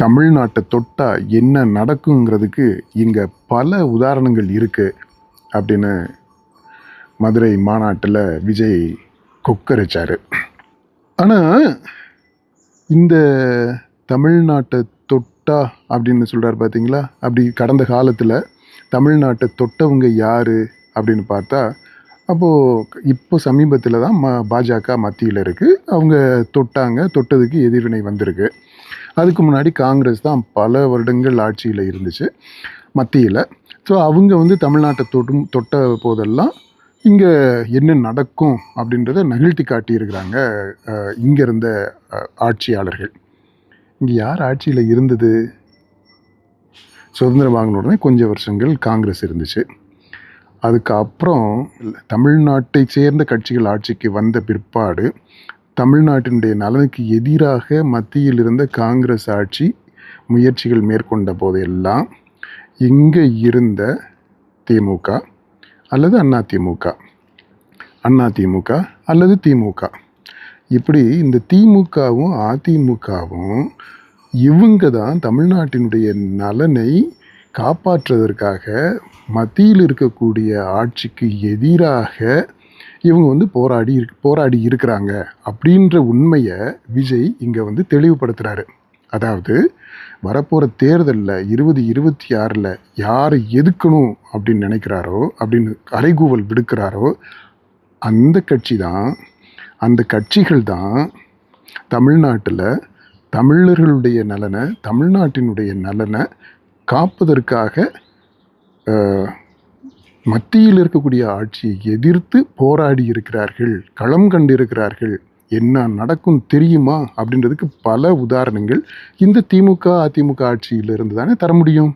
தமிழ்நாட்டை தொட்டா என்ன நடக்குங்கிறதுக்கு இங்கே பல உதாரணங்கள் இருக்குது அப்படின்னு மதுரை மாநாட்டில் விஜய் கொக்கரிச்சார். ஆனால் இந்த தமிழ்நாட்டை தொட்டா அப்படின்னு சொல்கிறார் பார்த்தீங்களா, அப்படி கடந்த காலத்தில் தமிழ்நாட்டை தொட்டவங்க யார் அப்படின்னு பார்த்தா, இப்போ சமீபத்தில் தான் பாஜக மத்தியில் இருக்குது. அவங்க தொட்டதுக்கு எதிர்வினை வந்திருக்கு. அதுக்கு முன்னாடி காங்கிரஸ் தான் பல வருடங்கள் ஆட்சியில் இருந்துச்சு மத்தியில். ஸோ அவங்க தமிழ்நாட்டை தொட்ட போதெல்லாம் இங்கே என்ன நடக்கும் அப்படின்றத நிகழ்த்தி காட்டியிருக்கிறாங்க இங்கே இருந்த ஆட்சியாளர்கள். இங்கே யார் ஆட்சியில் இருந்தது? சுதந்திரம் வாங்கின உடனே கொஞ்சம் வருஷங்கள் காங்கிரஸ் இருந்துச்சு. அதுக்கப்புறம் தமிழ்நாட்டை சேர்ந்த கட்சிகள் ஆட்சிக்கு வந்த பிற்பாடு தமிழ்நாட்டினுடைய நலனுக்கு எதிராக மத்தியில் இருந்த காங்கிரஸ் ஆட்சி முயற்சிகள் மேற்கொண்ட போதெல்லாம் இங்கே இருந்த திமுக அல்லது அதிமுக அல்லது திமுக, இப்படி இந்த திமுகவும் அதிமுகவும் இவங்க தான் தமிழ்நாட்டினுடைய நலனை காப்பாற்றுவதற்காக மத்தியில் இருக்கக்கூடிய ஆட்சிக்கு எதிராக இவங்க போராடி இருக்கிறாங்க அப்படின்ற உண்மையை விஜய் இங்கே தெளிவுபடுத்துகிறாரு. அதாவது வரப்போகிற தேர்தலில் 2026 யாரை எதுக்கணும் அப்படின்னு நினைக்கிறாரோ, அப்படின்னு அறைகூவல் விடுக்கிறாரோ, அந்த கட்சிகள் தான் தமிழ்நாட்டில் தமிழர்களுடைய நலனை, தமிழ்நாட்டினுடைய நலனை காப்பதற்காக மத்தியில் இருக்கக்கூடிய ஆட்சியை எதிர்த்து போராடி இருக்கிறார்கள், களம் கண்டிருக்கிறார்கள். என்ன நடக்கும் தெரியுமா அப்படின்றதுக்கு பல உதாரணங்கள் இந்த திமுக அதிமுக ஆட்சியிலிருந்து தானே தர முடியும்.